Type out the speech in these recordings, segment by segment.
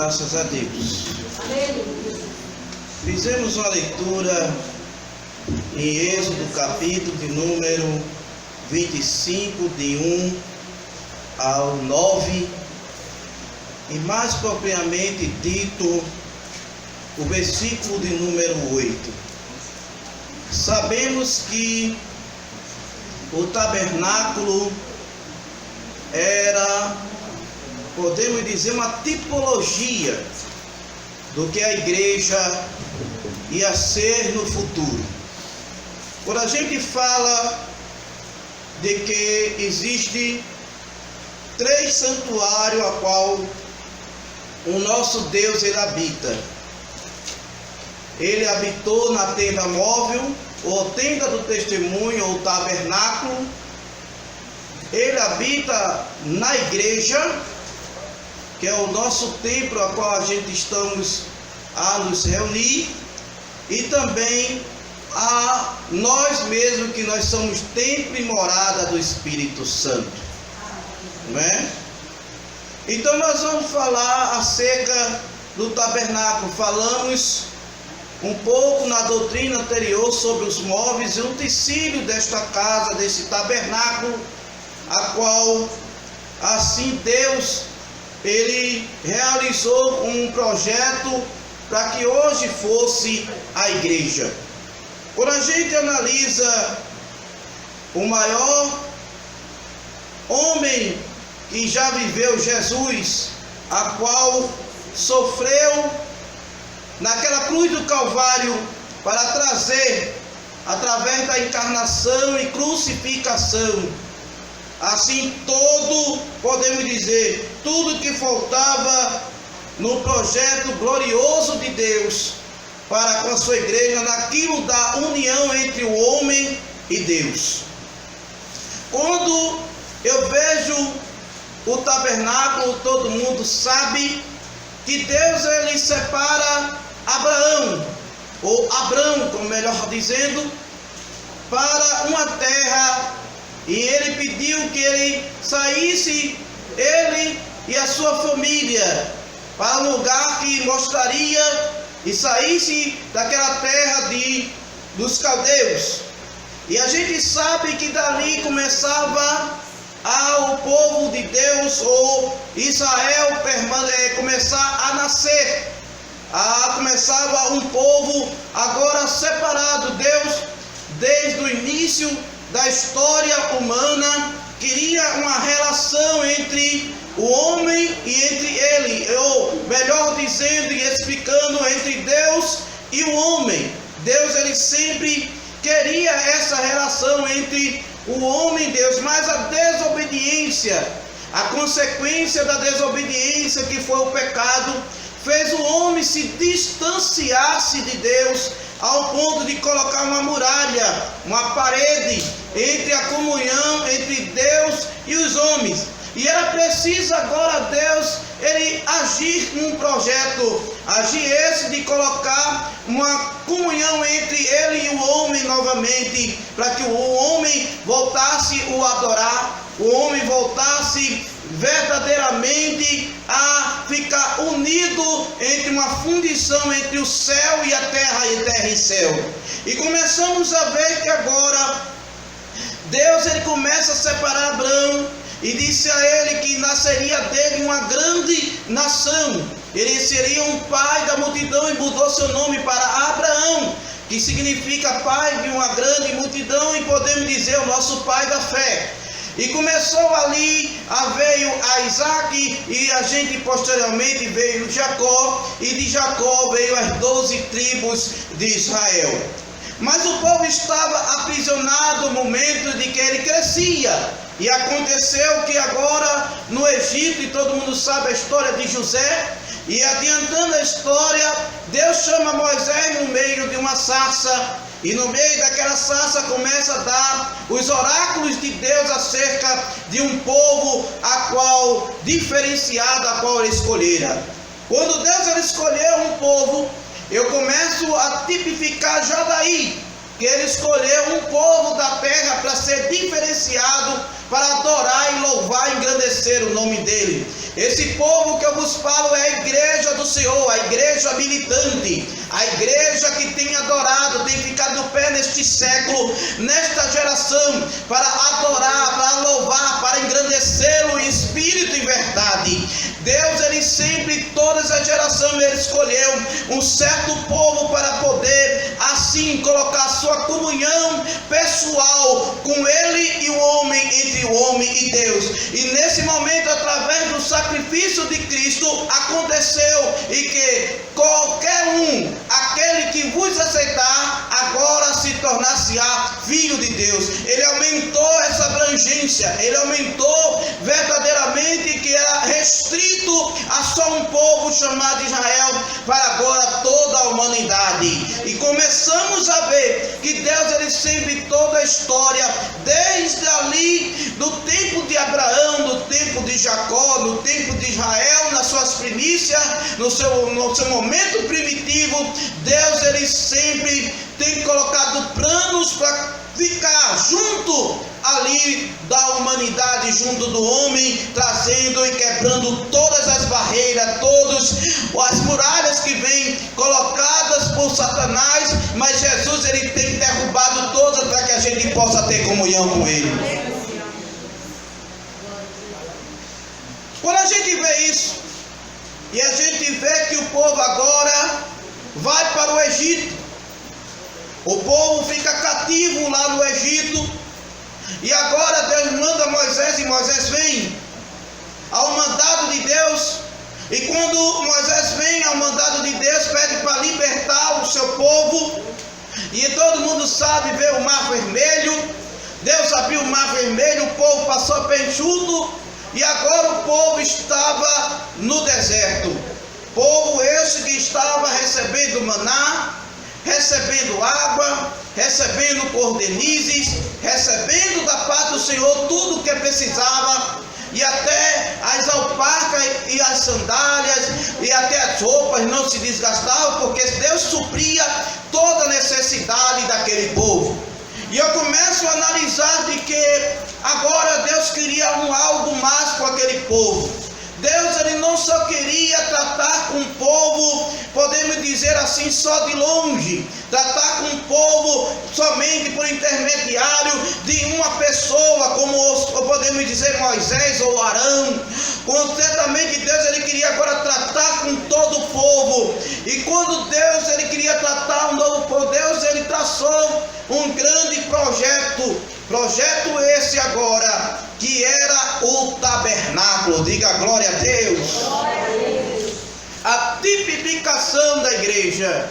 Graças a Deus. Aleluia. Fizemos uma leitura em Êxodo, capítulo de número 25, de 1 ao 9, e mais propriamente dito, o versículo de número 8. Sabemos que o tabernáculo era, podemos dizer, uma tipologia do que a igreja ia ser no futuro. Quando a gente fala de que existe 3 santuários a qual o nosso Deus ele habita. Ele habitou na tenda móvel, ou tenda do testemunho, ou tabernáculo. Ele habita na igreja, que é o nosso templo a qual a gente estamos a nos reunir, e também a nós mesmos, que nós somos templo e morada do Espírito Santo, não é? Então nós vamos falar acerca do tabernáculo. Falamos um pouco na doutrina anterior sobre os móveis e o utensílio desta casa, desse tabernáculo, a qual assim Deus ele realizou um projeto para que hoje fosse a igreja. Quando a gente analisa o maior homem que já viveu, Jesus, a qual sofreu naquela cruz do Calvário para trazer, através da encarnação e crucificação, assim podemos dizer, tudo que faltava no projeto glorioso de Deus para com a sua igreja, naquilo da união entre o homem e Deus. Quando eu vejo o tabernáculo, todo mundo sabe que Deus ele separa Abraão, ou Abrão, como melhor dizendo, para uma terra, e ele pediu que ele saísse, ele e a sua família, para um lugar que mostraria, e saísse daquela terra dos caldeus. E a gente sabe que dali começava o povo de Deus, ou Israel, começar a nascer. Começava um povo agora separado. Deus, desde o início da história humana, queria uma relação entre o homem e entre ele, ou melhor dizendo e explicando, entre Deus e o homem. Deus ele sempre queria essa relação entre o homem e Deus, mas a desobediência, a consequência da desobediência, que foi o pecado, fez o homem se distanciar-se de Deus, ao ponto de colocar uma muralha, uma parede entre a comunhão entre Deus e os homens. E era preciso agora Deus ele agir num projeto, agir esse de colocar uma comunhão entre ele e o homem novamente, para que o homem voltasse o adorar, o homem voltasse verdadeiramente a ficar unido entre uma fundição entre o céu e a terra e céu. E começamos a ver que agora Deus ele começa a separar Abraão e disse a ele que nasceria dele uma grande nação. Ele seria um pai da multidão e mudou seu nome para Abraão, que significa pai de uma grande multidão, e podemos dizer o nosso pai da fé. E começou ali, veio a Isaac, e a gente posteriormente veio Jacó, e de Jacó veio as 12 tribos de Israel. Mas o povo estava aprisionado no momento de que ele crescia. E aconteceu que agora no Egito, e todo mundo sabe a história de José, e adiantando a história, Deus chama Moisés no meio de uma sarça, e no meio daquela sarça começa a dar os oráculos de Deus acerca de um povo diferenciado, a qual ele escolhera. Quando Deus ele escolheu um povo, eu começo a tipificar já daí, que ele escolheu um povo da terra para ser diferenciado, para adorar e louvar e engrandecer o nome dele. Esse povo que eu vos falo é a igreja do Senhor, a igreja militante, a igreja que tem adorado, tem ficado no pé neste século, nesta geração, para adorar, para louvar, para engrandecê-lo em espírito e verdade. Deus, ele sempre, todas as gerações, ele escolheu um certo povo para poder assim colocar sua comunhão pessoal com ele e o homem, entre o homem e Deus. E nesse momento, através do sacrifício de Cristo, aconteceu e que qualquer um, aquele que vos aceitar, agora se tornar-se-á filho de Deus. Ele aumentou essa abrangência, ele aumentou verdadeiramente que era restrito a só um povo chamado Israel, para agora toda a humanidade. E começamos a ver que Deus, ele sempre, toda a história, desde ali do tempo de Abraão, do tempo de Jacó, no tempo de Israel, nas suas primícias, no seu momento primitivo, Deus, ele sempre tem colocado planos para ficar junto ali da humanidade, junto do homem, trazendo e quebrando todas as barreiras, todas as muralhas que vêm colocadas por Satanás, mas Jesus, ele tem derrubado todas para que a gente possa ter comunhão com ele. Quando a gente vê isso, e a gente vê que o povo agora vai para o Egito, o povo fica cativo lá no Egito, e agora Deus manda Moisés, e Moisés vem ao mandado de Deus. E quando Moisés vem ao mandado de Deus, pede para libertar o seu povo, e todo mundo sabe, vê o mar vermelho. Deus abriu o mar vermelho, o povo passou peixudo, e agora o povo estava no deserto. Povo esse que estava recebendo maná, recebendo água, recebendo cordenizes, recebendo da parte do Senhor tudo o que precisava, e até as alparcas e as sandálias e até as roupas não se desgastavam, porque Deus supria toda a necessidade daquele povo. E eu começo a analisar de que agora Deus queria algo mais com aquele povo. Deus, ele não só queria tratar com o povo, podemos dizer assim, só de longe, tratar com o povo somente por intermediário de uma pessoa, como podemos dizer Moisés ou Arão. Certamente Deus, ele queria agora tratar com todo o povo. E quando Deus, ele queria tratar um novo povo, Deus, ele traçou um grande projeto esse agora, que era o tabernáculo. Diga glória a Deus. A tipificação da igreja,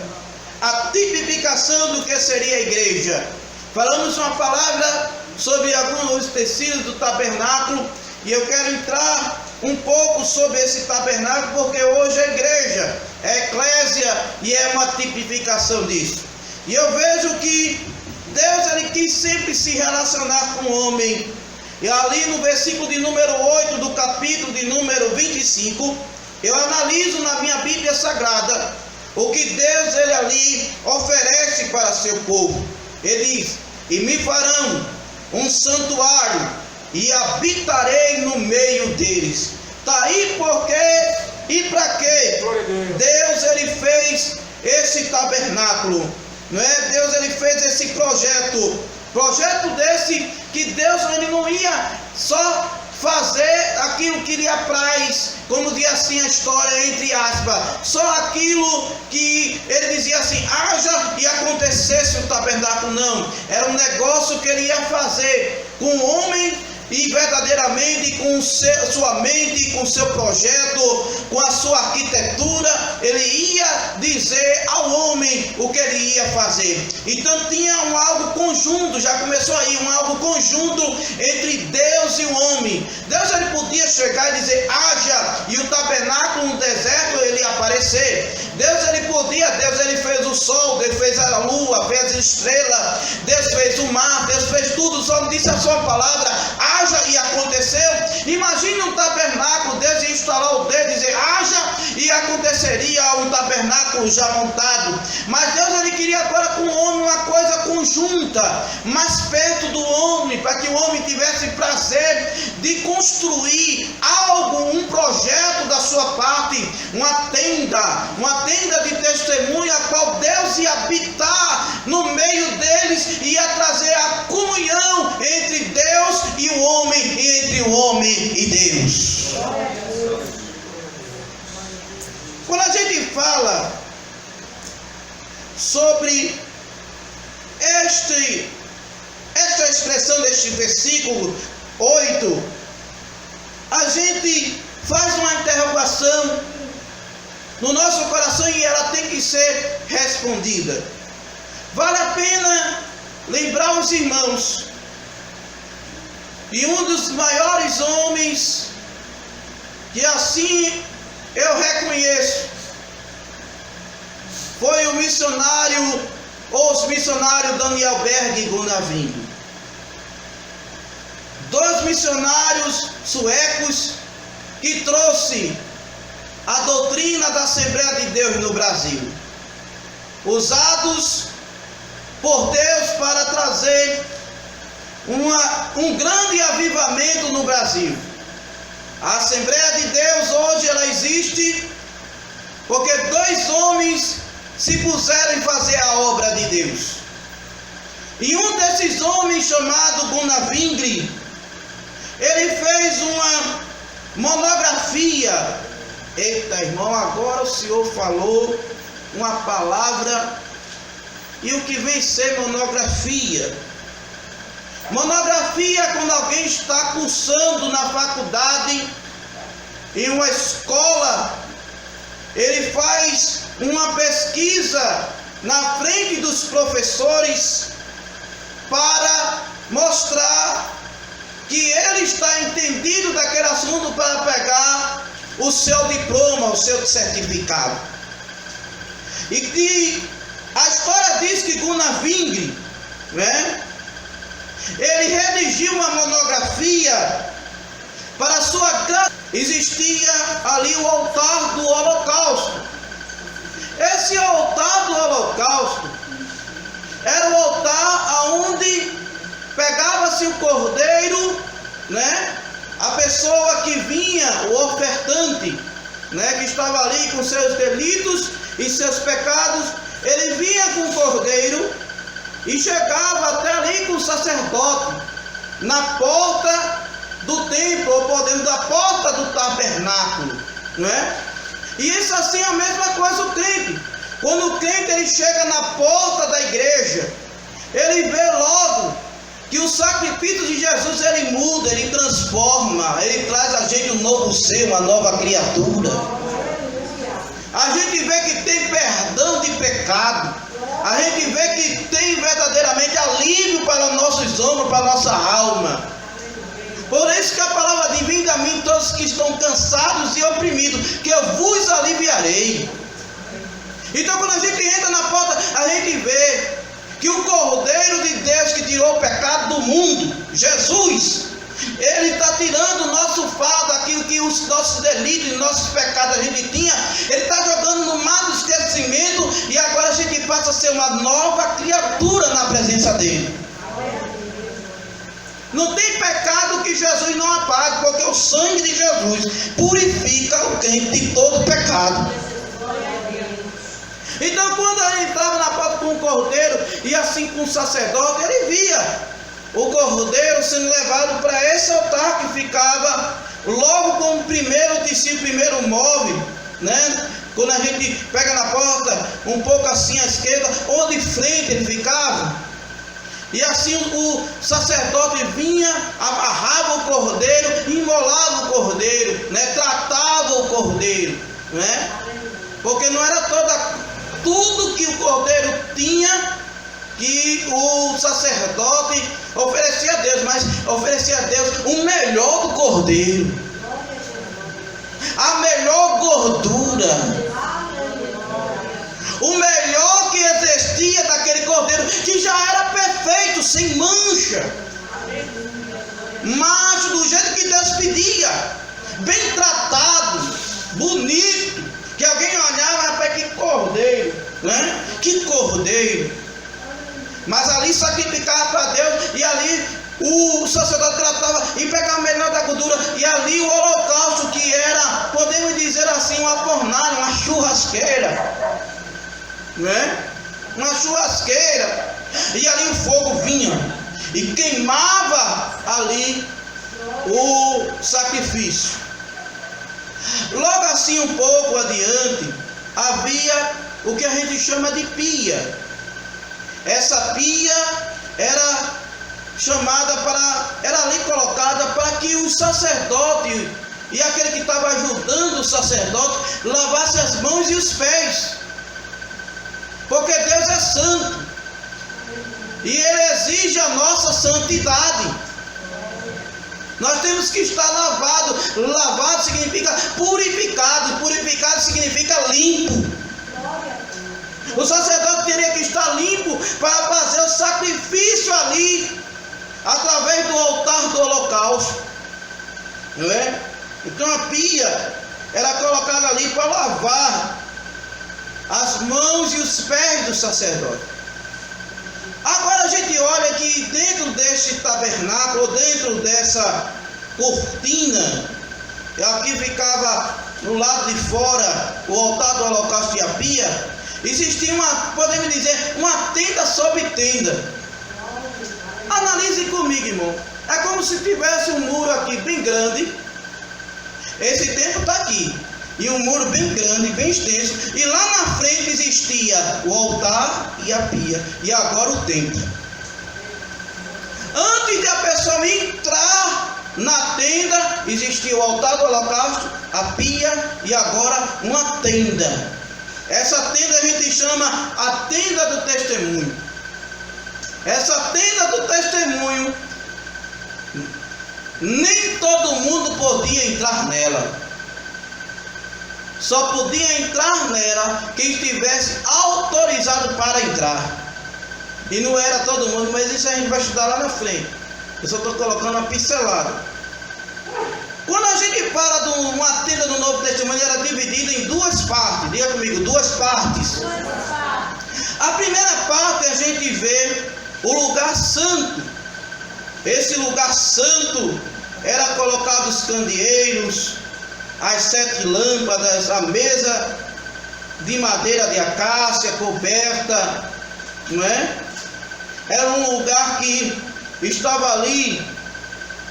a tipificação do que seria a igreja. Falamos uma palavra sobre alguns tecidos do tabernáculo, e eu quero entrar um pouco sobre esse tabernáculo, porque hoje a igreja é eclésia e é uma tipificação disso. E eu vejo que Deus, ele quis sempre se relacionar com o homem. E ali no versículo de número 8 do capítulo de número 25, eu analiso na minha Bíblia Sagrada o que Deus, ele ali oferece para seu povo. Ele diz: e me farão um santuário, e habitarei no meio deles. Está aí por quê e para quê Deus, ele fez esse tabernáculo. Não é? Deus, ele fez esse projeto desse, que Deus, ele não ia só fazer aquilo que lhe apraz, como diz assim a história, entre aspas, só aquilo que ele dizia assim, haja e acontecesse o tabernáculo. Não, era um negócio que ele ia fazer com o homem, e verdadeiramente com sua mente, com seu projeto, com a sua arquitetura, ele ia dizer ao homem o que ele ia fazer. Então tinha algo conjunto, já começou aí, algo conjunto entre Deus e o homem. Deus, ele podia chegar e dizer, haja, e o tabernáculo no deserto ele ia aparecer. Deus, ele fez o sol, Deus fez a lua, fez as estrelas, Deus fez o mar, Deus fez tudo, só disse a sua palavra, haja, e aconteceu. Imagine um tabernáculo, Deus ia instalar o dedo e dizer, haja, e aconteceria um tabernáculo já montado. Mas Deus, ele queria agora com o homem uma coisa conjunta, mais perto do homem, para que o homem tivesse prazer de construir algo, um projeto sua parte uma tenda de testemunho, a qual Deus ia habitar no meio deles e ia trazer a comunhão entre Deus e o homem, e entre o homem e Deus. Quando a gente fala sobre esta expressão deste versículo 8, a gente faz uma interrogação no nosso coração e ela tem que ser respondida. Vale a pena lembrar os irmãos e um dos maiores homens que assim eu reconheço foi o missionário, ou os missionários Daniel Berg e Gunnar Wingren. 2 missionários suecos que trouxe a doutrina da Assembleia de Deus no Brasil, usados por Deus para trazer um grande avivamento no Brasil. A Assembleia de Deus hoje ela existe porque 2 homens se puseram em fazer a obra de Deus. E um desses homens, chamado Gunnar Wingren, ele fez uma monografia. Eita, irmão, agora o Senhor falou uma palavra. E o que vem ser monografia? Monografia é quando alguém está cursando na faculdade, em uma escola, ele faz uma pesquisa na frente dos professores para mostrar que ele está entendido daquele assunto para pegar o seu diploma, o seu certificado. E que a história diz que Gunnar Wingren, né, ele redigiu uma monografia para a sua grande. Existia ali o altar do Holocausto. Esse altar do Holocausto era o altar onde pegava-se o cordeiro, né? A pessoa que vinha, o ofertante, né? Que estava ali com seus delitos e seus pecados, ele vinha com o cordeiro e chegava até ali com o sacerdote, na porta do templo, ou podemos da porta do tabernáculo, não é? E isso assim é a mesma coisa o crente. Quando o crente ele chega na porta da igreja, ele vê logo que o sacrifício de Jesus ele muda, ele transforma, ele traz a gente um novo ser, uma nova criatura. A gente vê que tem perdão de pecado. A gente vê que tem verdadeiramente alívio para os nossos ombros, para a nossa alma. Por isso que a palavra diz: vinde a mim todos que estão cansados e oprimidos, que eu vos aliviarei. Então quando a gente entra na porta, a gente vê que o Cordeiro de Deus que tirou o pecado do mundo, Jesus, ele está tirando o nosso fardo, aquilo que os nossos delitos e nossos pecados a gente tinha, ele está jogando no mar do esquecimento, e agora a gente passa a ser uma nova criatura na presença dele. Não tem pecado que Jesus não apague, porque o sangue de Jesus purifica o crente de todo pecado. Então quando ele entrava na porta com o cordeiro, e assim com o sacerdote, ele via o cordeiro sendo levado para esse altar que ficava logo com o primeiro tecido, o primeiro móvel, né? Quando a gente pega na porta, um pouco assim à esquerda, ou de frente ele ficava. E assim o sacerdote vinha, amarrava o cordeiro, imolava o cordeiro, né? Tratava o cordeiro, né? Porque não era tudo que o cordeiro tinha que o sacerdote oferecia a Deus, mas oferecia a Deus o melhor do cordeiro, a melhor gordura, o melhor que existia daquele cordeiro, que já era perfeito, sem mancha, macho, do jeito que Deus pedia, bem tratado, bonito, que alguém olhava, rapaz, que cordeiro, né? Que cordeiro. Mas ali sacrificava para Deus, e ali o sacerdote tratava e pegava o melhor da gordura, e ali o holocausto, que era, podemos dizer né? Uma churrasqueira, e ali o fogo vinha e queimava ali o sacrifício. Logo assim, um pouco adiante, havia o que a gente chama de pia. Essa pia era era ali colocada para que o sacerdote e aquele que estava ajudando o sacerdote lavasse as mãos e os pés, porque Deus é santo e Ele exige a nossa santidade. Nós temos que estar lavado. Lavado significa purificado, purificado significa limpo. O sacerdote teria que estar limpo para fazer o sacrifício ali, através do altar do holocausto, não é? Então a pia era colocada ali para lavar as mãos e os pés do sacerdote. Agora a gente olha que dentro deste tabernáculo, dentro dessa cortina, aqui ficava no lado de fora o altar do holocausto e a pia, existia podemos dizer, uma tenda sobre tenda. Analise comigo, irmão. É como se tivesse um muro aqui bem grande. Esse templo está aqui. E um muro bem grande, bem extenso. E lá na frente existia o altar e a pia. E agora o templo. Antes de a pessoa entrar na tenda, existia o altar do holocausto, a pia e agora uma tenda. Essa tenda a gente chama a tenda do testemunho. Essa tenda do testemunho, nem todo mundo podia entrar nela. Só podia entrar nela quem estivesse autorizado para entrar. E não era todo mundo, mas isso a gente vai estudar lá na frente. Eu só estou colocando uma pincelada. Quando a gente fala de uma tenda do Novo Testamento, era dividida em duas partes. Diga comigo, duas partes. A primeira parte a gente vê o lugar santo. Esse lugar santo era colocado os candeeiros, as 7 lâmpadas, a mesa de madeira de acácia coberta, não é? Era um lugar que estava ali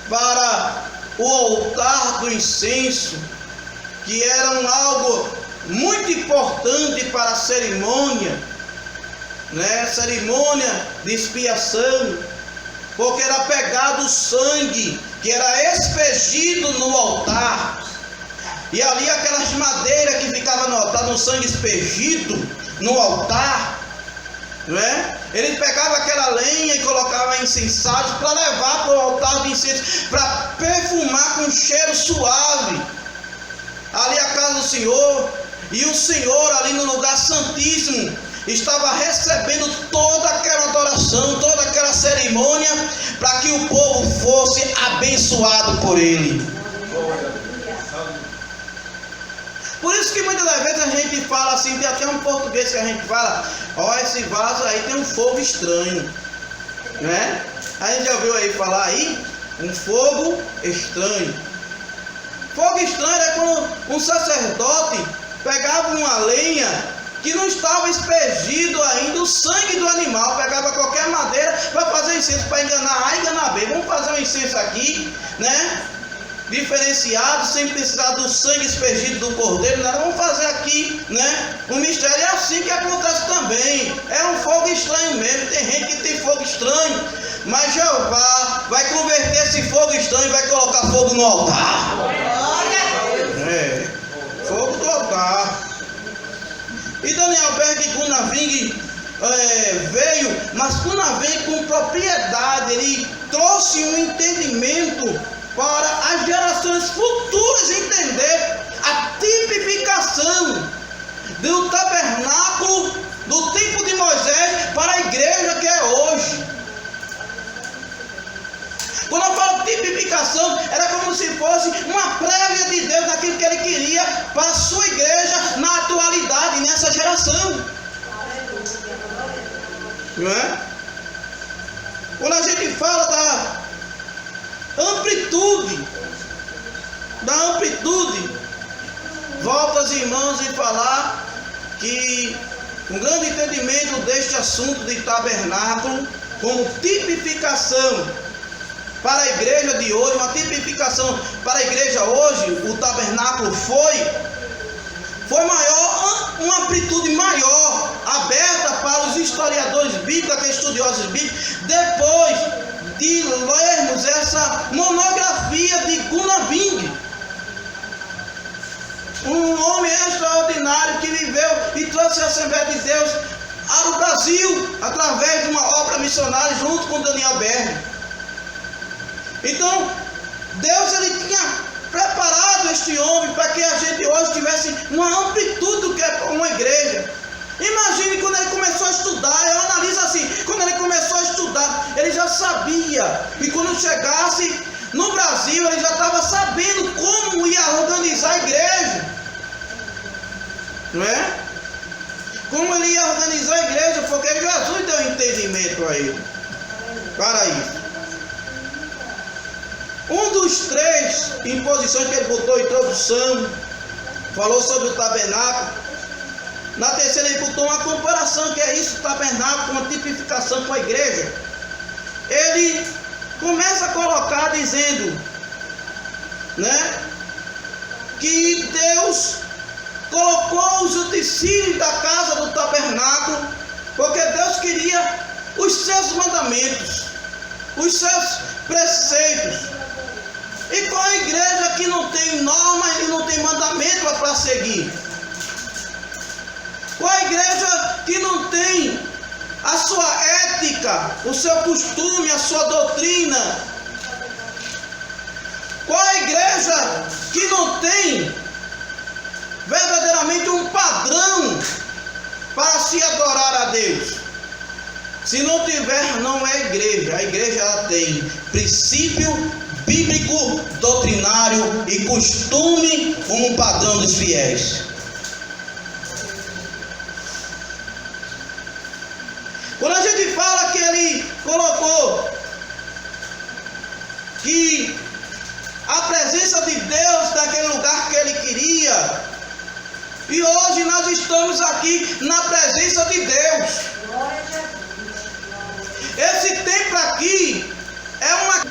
para o altar do incenso, que era algo muito importante para a cerimônia, né? Cerimônia de expiação, porque era pegado o sangue que era expegido no altar, e ali aquelas madeiras que ficavam no altar, no sangue expegido no altar, não é? Ele pegava aquela lenha e colocava incensários para levar para o altar de incenso, para perfumar com um cheiro suave ali a casa do Senhor. E o Senhor ali no lugar santíssimo estava recebendo toda aquela adoração, toda aquela cerimônia, para que o povo fosse abençoado por Ele. Por isso que muitas das vezes a gente fala assim, tem até um português que a gente fala, ó, esse vaso aí tem um fogo estranho, né? A gente já ouviu aí falar aí, um fogo estranho. Fogo estranho é quando um sacerdote pegava uma lenha que não estava expegido ainda o sangue do animal, pegava qualquer madeira para fazer incenso, para enganar A e enganar B. Vamos fazer um incenso aqui, né? Diferenciado, sem precisar do sangue expegido do cordeiro, nada. Vamos fazer aqui, né? Um mistério. É assim que acontece também. É um fogo estranho mesmo. Tem gente que tem fogo estranho, mas Jeová vai converter esse fogo estranho e vai colocar fogo no altar. É, fogo do altar. E Daniel Berg Gunaving veio, mas Gunaving com propriedade, ele trouxe um entendimento para as gerações futuras entender a tipificação do tabernáculo do tempo de Moisés para a igreja que é hoje. Quando eu falo tipificação, era como se fosse uma prévia de Deus daquilo que Ele queria para a sua igreja na atualidade, nessa geração. Não é? Quando a gente fala da amplitude, volta aos irmãos e falar que um grande entendimento deste assunto de tabernáculo como tipificação para a igreja de hoje, uma tipificação para a igreja hoje. O tabernáculo foi maior, uma amplitude maior, aberta para os historiadores bíblicos, estudiosos bíblicos, depois de lermos essa monografia de Gunnar Ving, um homem extraordinário que viveu e trouxe a Assembleia de Deus ao Brasil através de uma obra missionária junto com Daniel Berg. Então, Deus ele tinha preparado este homem para que a gente hoje tivesse uma amplitude do que é uma igreja. Imagine quando ele começou a estudar, eu analiso assim, quando ele começou a estudar, ele já sabia, e quando chegasse no Brasil, ele já estava sabendo como ia organizar a igreja, não é? Como ele ia organizar a igreja, porque Jesus deu entendimento a ele para isso. Um dos 3 imposições que ele botou, introdução, falou sobre o tabernáculo. Na terceira ele botou uma comparação, que é isso, o tabernáculo, uma tipificação com a igreja. Ele começa a colocar dizendo, né, que Deus colocou os utensílios da casa do tabernáculo, porque Deus queria os seus mandamentos, os seus preceitos. E qual a igreja que não tem normas e não tem mandamento para seguir? Qual a igreja que não tem a sua ética, o seu costume, a sua doutrina? Qual a igreja que não tem verdadeiramente um padrão para se adorar a Deus? Se não tiver, não é igreja. A igreja ela tem princípio bíblico, doutrinário e costume como padrão dos fiéis. Quando a gente fala que ele colocou que a presença de Deus naquele lugar que ele queria, e hoje nós estamos aqui na presença de Deus. Esse templo aqui é uma...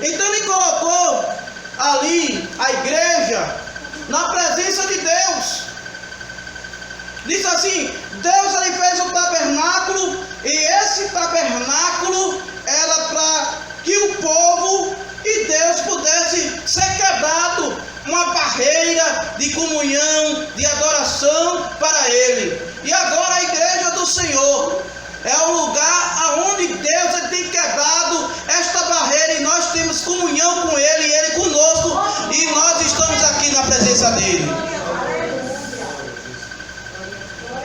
Então ele colocou ali a igreja na presença de Deus. Diz assim, Deus ele fez o tabernáculo, e esse tabernáculo era para que o povo e Deus pudesse ser quebrado, uma barreira de comunhão, de adoração para ele. E agora a igreja do Senhor é o lugar aonde Deus ele tem quebrado esta barreira, e nós temos comunhão com ele, e ele conosco, e nós estamos aqui na presença dele.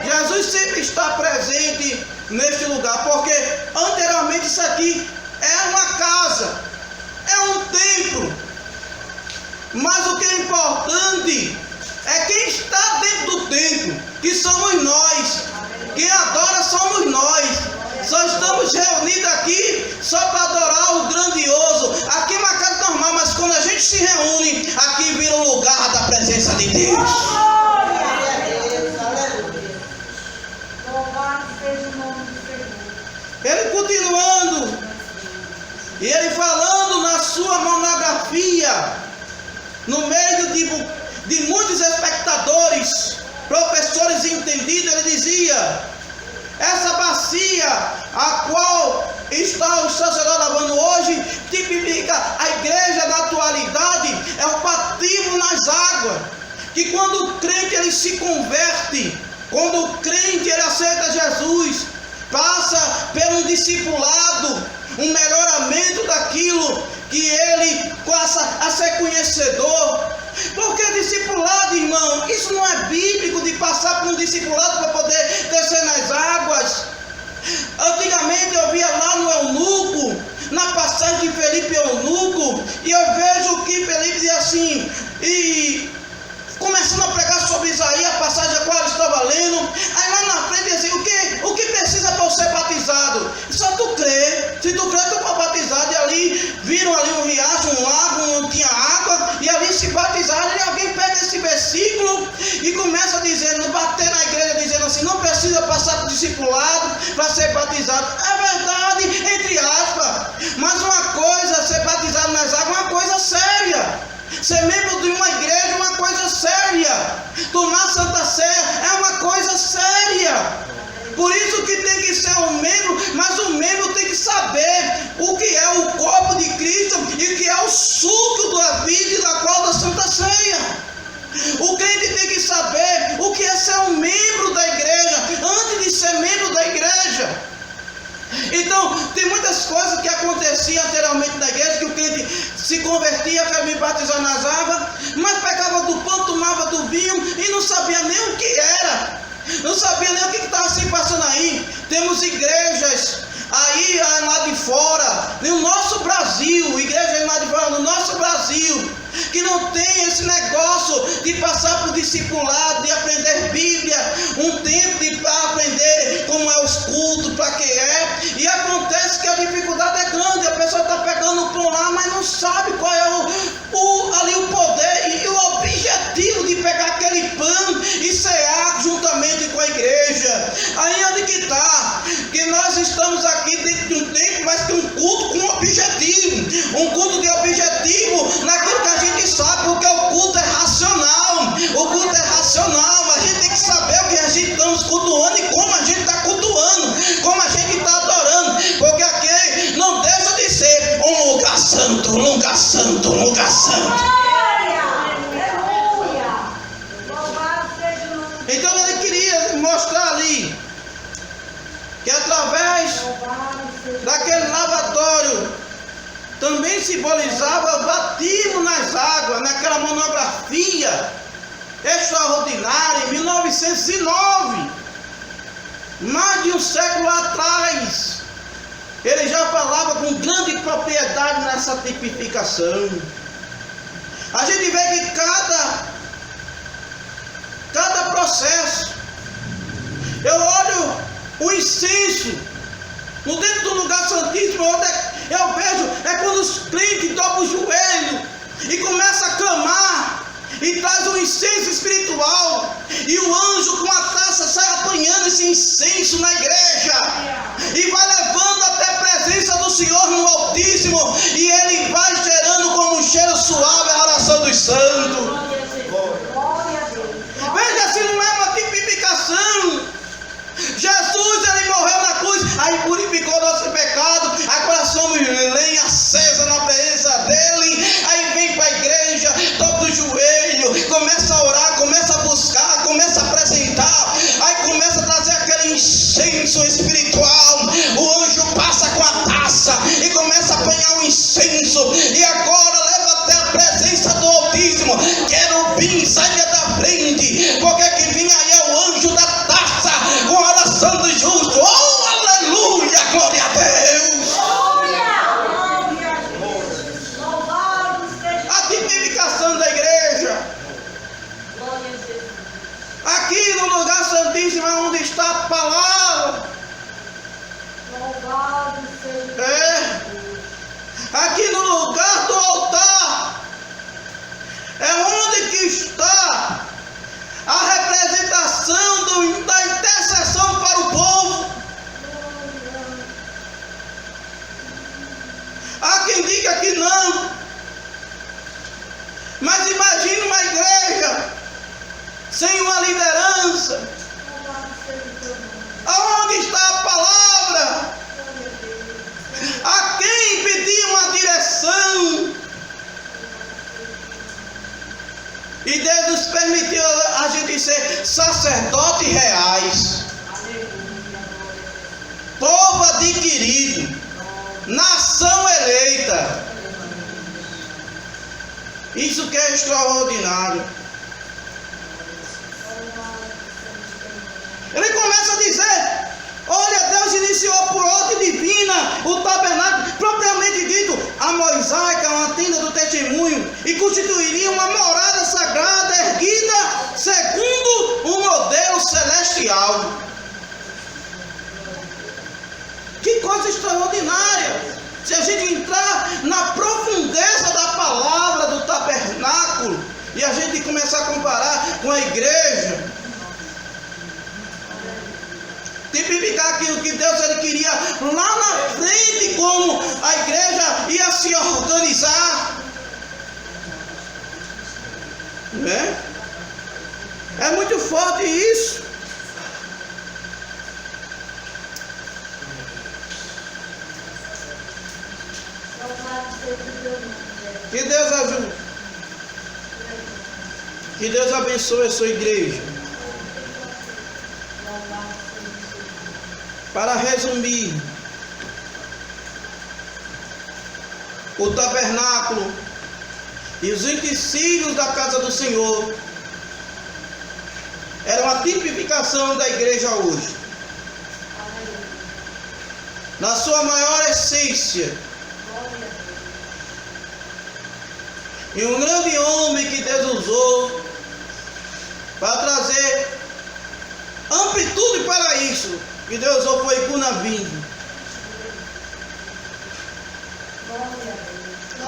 Jesus sempre está presente neste lugar, porque anteriormente isso aqui é uma casa, é um templo, mas o que é importante é quem está dentro do templo, que somos nós. Quem adora somos nós. Só estamos reunidos aqui só para adorar o grandioso. Aqui é uma casa normal, mas quando a gente se reúne, aqui vira um lugar da presença de Deus. Ele continuando, e ele falando na sua monografia, no meio de muitos espectadores, professores entendidos, ele dizia: essa bacia a qual está o sacerdote lavando hoje tipifica a igreja da atualidade, é o batismo nas águas, que quando o crente ele se converte, quando o crente ele aceita Jesus, passa pelo discipulado, um melhoramento daquilo que ele passa a ser conhecedor. Porque discipulado, irmão, isso não é bíblico, de passar por um discipulado para poder descer nas águas. Antigamente eu via lá no eunuco, na passagem de Felipe eunuco, e eu vejo que Felipe diz assim, e começando a pregar sobre Isaías, a passagem a qual ele estava lendo, aí lá na frente diz assim, o que precisa para eu ser batizado? Só tu crê, se tu crê tu pode batizado. E ali, viram ali um riacho, um lago, não tinha água, e ali se batizaram, e alguém pega esse versículo e começa dizendo, batizado. É verdade, entre aspas. Mas uma coisa, ser batizado nas águas é uma coisa séria. Ser membro de uma igreja é uma coisa séria. Tomar Santa Ceia é uma coisa séria. Por isso que tem que ser um membro, mas o membro tem que saber o que é o corpo de Cristo e o que é o suco da vida e da qual da Santa Ceia. O crente tem que saber o que é ser um membro da igreja, antes de ser membro da igreja. Então, tem muitas coisas que aconteciam anteriormente na igreja, que o crente se convertia, queria me batizar nas águas, mas pegava do pão, tomava do vinho e não sabia nem o que era. Não sabia nem o que estava se passando aí. Temos igrejas aí lá de fora, no nosso Brasil, igrejas lá de fora, no nosso Brasil, que não tem esse negócio de passar por discipulado, de aprender Bíblia, um tempo de aprender como é os cultos, para que é, e acontece que a dificuldade é grande, a pessoa está pegando o pão lá, mas não sabe qual é ali o poder e o objetivo de pegar aquele pão e cear juntamente com a igreja. Aí onde que está? Que nós estamos aqui dentro de um tempo, mas que um culto com objetivo, um culto de objetivo naquilo que a gente sabe, porque o culto é racional. O culto é racional, a gente tem que saber o que a gente está cultuando e como a gente está cultuando, como a gente está adorando, porque aqui não deixa de ser um lugar santo, um lugar santo, um lugar santo. Então ele queria mostrar ali que através daquele lavatório também simbolizava o batismo nas águas, naquela monografia extraordinária em 1909, mais de um século atrás. Ele já falava com grande propriedade nessa tipificação. A gente vê que cada processo, eu olho o incenso no dentro do lugar santíssimo, eu vejo quando os crentes dobram o joelho e começam a clamar e traz um incenso espiritual, e o anjo com a taça sai apanhando esse incenso na igreja e vai levando até a presença do Senhor no Altíssimo, e ele vai gerando como um cheiro suave a oração dos santos. Veja se não é uma tipificação. Jesus, ele morreu na cruz, aí purificou nosso pecado, agora somos lenha acesa na presença dele. Aí vem para a igreja, dobra o joelho, começa a orar, começa a buscar, começa a apresentar, aí começa a trazer aquele incenso espiritual. O anjo passa com a taça e começa a apanhar o incenso, e agora leva até a presença do Altíssimo. Querubim, saia da frente, porque que vinha aí é o anjo da taça com a oração do justo. Oh, aleluia, glória a Deus. A tipificação da igreja. Aqui no lugar santíssimo é onde está a palavra. Aqui no lugar do altar é onde que está a representação da intercessão para o povo. Há quem diga que não, mas imagine uma igreja sem uma liderança. Aonde está a palavra? A quem pedir uma direção? E Deus nos permitiu a gente ser sacerdotes reais, povo adquirido, nação eleita. Isso que é extraordinário. Ele começa a dizer: olha, Deus iniciou por ordem divina o tabernáculo, propriamente dito, a mosaica, uma tenda do testemunho, e constituiria uma morada sagrada erguida segundo um modelo celestial. Que coisa extraordinária! Se a gente entrar na profundeza da palavra do tabernáculo e a gente começar a comparar com a igreja, explicar aquilo que Deus ele queria lá na frente, como a igreja ia se organizar. Né? É muito forte isso. Que Deus ajude. Que Deus abençoe a sua igreja. Para resumir, o tabernáculo e os utensílios da casa do Senhor era uma tipificação da igreja hoje. Na sua maior essência. E um grande homem que Deus usou para trazer amplitude para isso, que Deus usou foi Gunavim.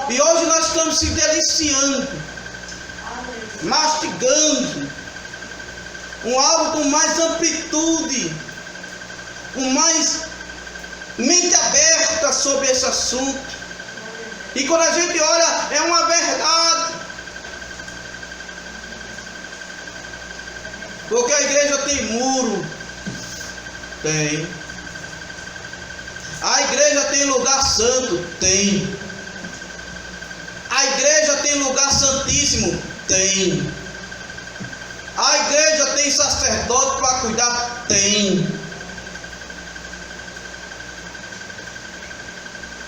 E hoje nós estamos se deliciando, mastigando algo com mais amplitude, com mais mente aberta sobre esse assunto. E quando a gente olha, é uma verdade. Porque a igreja tem muro. Tem. A igreja tem lugar santo. Tem. A igreja tem lugar santíssimo. Tem. A igreja tem sacerdote para cuidar. Tem.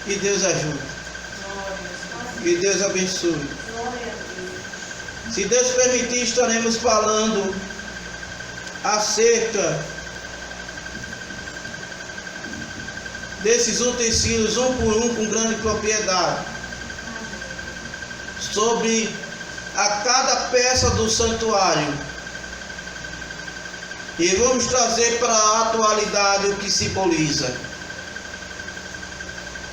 Que Deus ajude. Que Deus abençoe. Se Deus permitir, estaremos falando acerca desses utensílios, um por um, com grande propriedade, sobre a cada peça do santuário. E vamos trazer para a atualidade o que simboliza.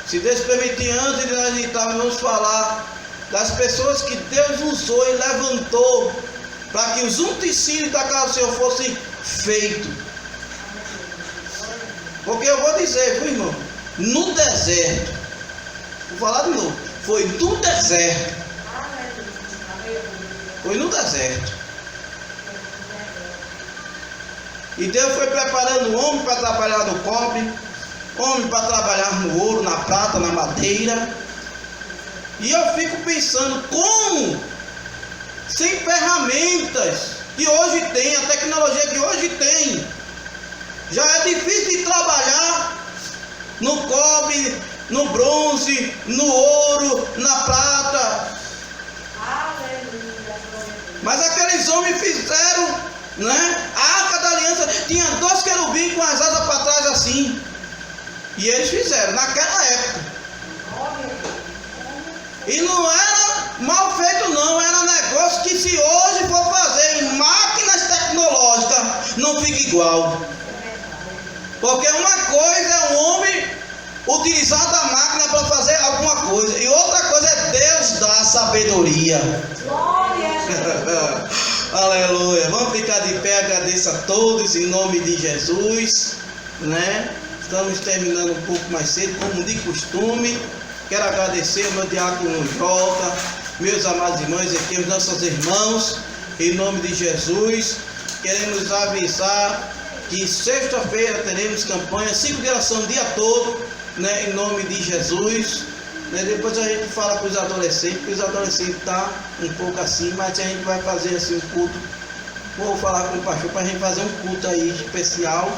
Se Deus permitir, antes de nós entrarmos, vamos falar das pessoas que Deus usou e levantou para que os utensílios da casa do Senhor fossem feitos. Porque eu vou dizer, viu, irmão, no deserto, vou falar de novo, foi no deserto. Foi no deserto. E Deus foi preparando o homem para trabalhar no cobre, homem para trabalhar no ouro, na prata, na madeira. E eu fico pensando como, sem ferramentas que hoje tem, a tecnologia que hoje tem, já é difícil de trabalhar no cobre, no bronze, no ouro, na prata. Mas aqueles homens fizeram, né? A Arca da Aliança tinha 2 querubins com as asas para trás assim. E eles fizeram naquela época. E não era mal feito não, era negócio que se hoje for fazer em máquinas tecnológicas, não fica igual. Porque uma coisa é um homem utilizar da máquina para fazer alguma coisa, e outra coisa é Deus dar sabedoria. Aleluia. Vamos ficar de pé, agradeço a todos em nome de Jesus, né? Estamos terminando um pouco mais cedo, como de costume. Quero agradecer ao meu diácono Jota, meus amados irmãos aqui, os nossos irmãos, em nome de Jesus. Queremos avisar que sexta-feira teremos campanha, 5 de oração o dia todo, né, em nome de Jesus. Né, depois a gente fala com os adolescentes, porque os adolescentes estão um pouco assim, mas a gente vai fazer assim um culto. Vou falar com o pastor para a gente fazer um culto aí especial,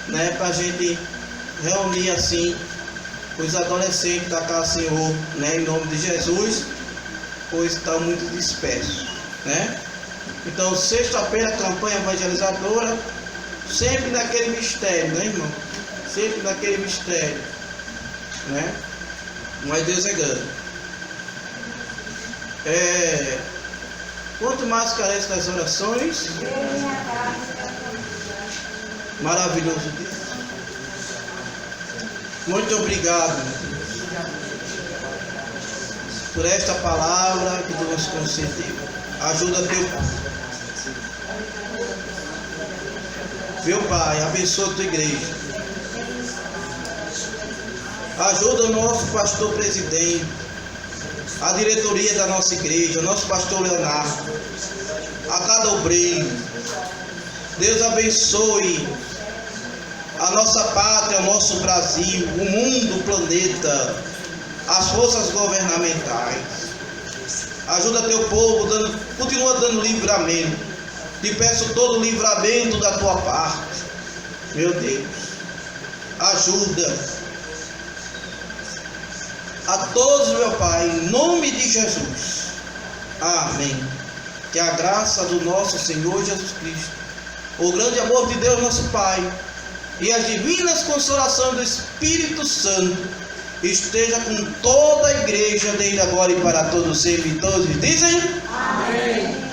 né, para a gente reunir assim os adolescentes da casa do Senhor, né, em nome de Jesus, pois estão muito dispersos, né? Então, sexta-feira, campanha evangelizadora, sempre naquele mistério, né, irmão? Sempre naquele mistério, né? Mas Deus é grande. Quanto mais carece das orações, maravilhoso Deus. Muito obrigado por esta palavra que tu nos concedeu. Ajuda teu Pai. Meu Pai, abençoa a tua igreja. Ajuda o nosso pastor presidente, a diretoria da nossa igreja, o nosso pastor Leonardo, a cada obreiro. Deus abençoe a nossa pátria, o nosso Brasil, o mundo, o planeta, as forças governamentais. Ajuda teu povo, continua dando livramento. Te peço todo o livramento da tua parte, meu Deus. Ajuda a todos, meu Pai, em nome de Jesus. Amém. Que a graça do nosso Senhor Jesus Cristo, o grande amor de Deus nosso Pai e as divinas consolações do Espírito Santo esteja com toda a igreja, desde agora e para todos sempre. Todos dizem amém.